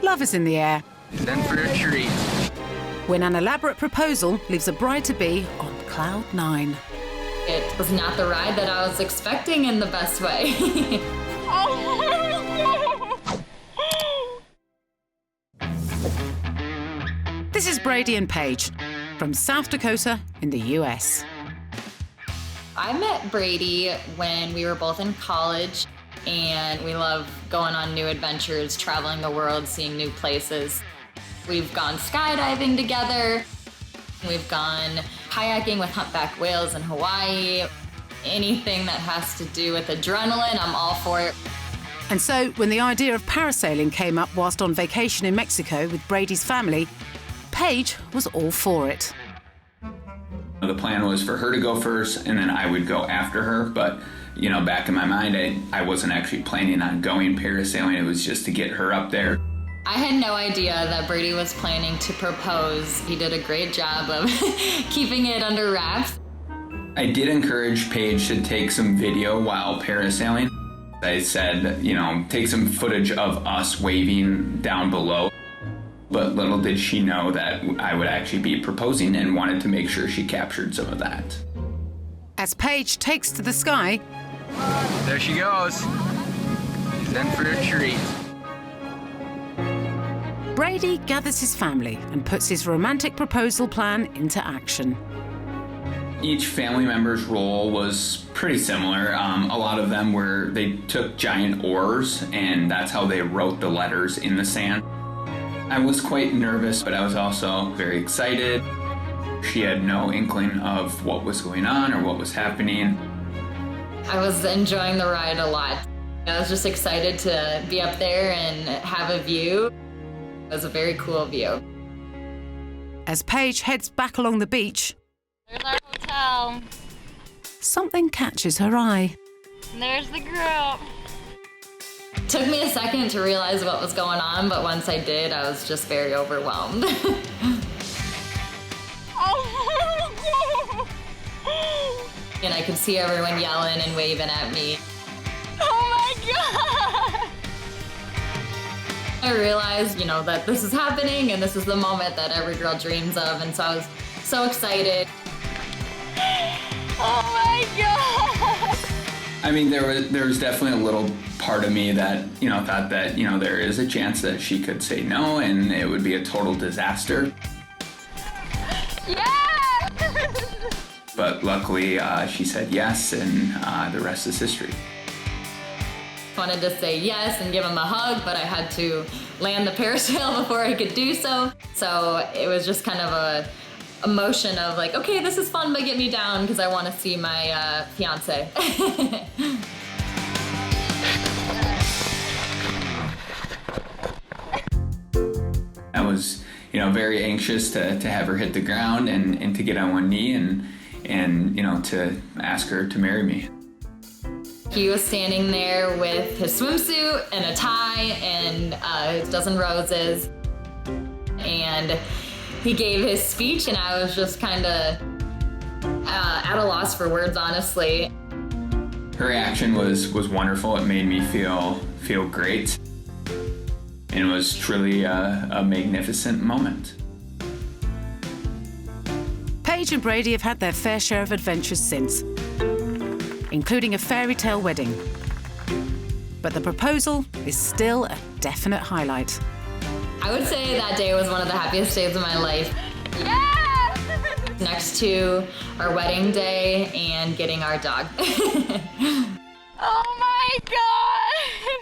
love is in the air. He's in for a treat. When an elaborate proposal leaves a bride-to-be on cloud nine. It was not the ride that I was expecting in the best way. This is Brady and Paige from South Dakota in the US. I met Brady when we were both in college, and we love going on new adventures, traveling the world, seeing new places. We've gone skydiving together. We've gone kayaking with humpback whales in Hawaii. Anything that has to do with adrenaline, I'm all for it. And so, when the idea of parasailing came up whilst on vacation in Mexico with Brady's family, Paige was all for it. The plan was for her to go first, and then I would go after her. But, you know, back in my mind, I wasn't actually planning on going parasailing. It was just to get her up there. I had no idea that Brady was planning to propose. He did a great job of keeping it under wraps. I did encourage Paige to take some video while parasailing. I said, you know, take some footage of us waving down below. But little did she know that I would actually be proposing, and wanted to make sure she captured some of that. As Paige takes to the sky, There she goes. She's in for a treat. Brady gathers his family and puts his romantic proposal plan into action. Each family member's role was pretty similar. A lot of them they took giant oars, and that's how they wrote the letters in the sand. I was quite nervous, but I was also very excited. She had no inkling of what was going on or what was happening. I was enjoying the ride a lot. I was just excited to be up there and have a view. It was a very cool view. As Paige heads back along the beach, There's our hotel. something catches her eye. And there's the group. Took me a second to realize what was going on, but once I did, I was just very overwhelmed. And I could see everyone yelling and waving at me. Oh my God! I realized, you know, that this is happening and this is the moment that every girl dreams of, and so I was so excited. Oh my God! I mean, there was definitely a little part of me that, you know, thought that, you know, there is a chance that she could say no and it would be a total disaster. Yeah! But luckily, she said yes, and the rest is history. Wanted to say yes and give him a hug, but I had to land the parasail before I could do so. So it was just kind of a emotion of like, okay, this is fun, but get me down because I want to see my fiance. I was, you know, very anxious to have her hit the ground and to get on one knee and, you know, to ask her to marry me. He was standing there with his swimsuit and a tie and a dozen roses. And he gave his speech, and I was just kind of at a loss for words, honestly. Her reaction was wonderful. It made me feel great. And it was truly a magnificent moment. Paige and Brady have had their fair share of adventures since, including a fairy tale wedding. But the proposal is still a definite highlight. I would say that day was one of the happiest days of my life. Yeah! Next to our wedding day and getting our dog. Oh my God!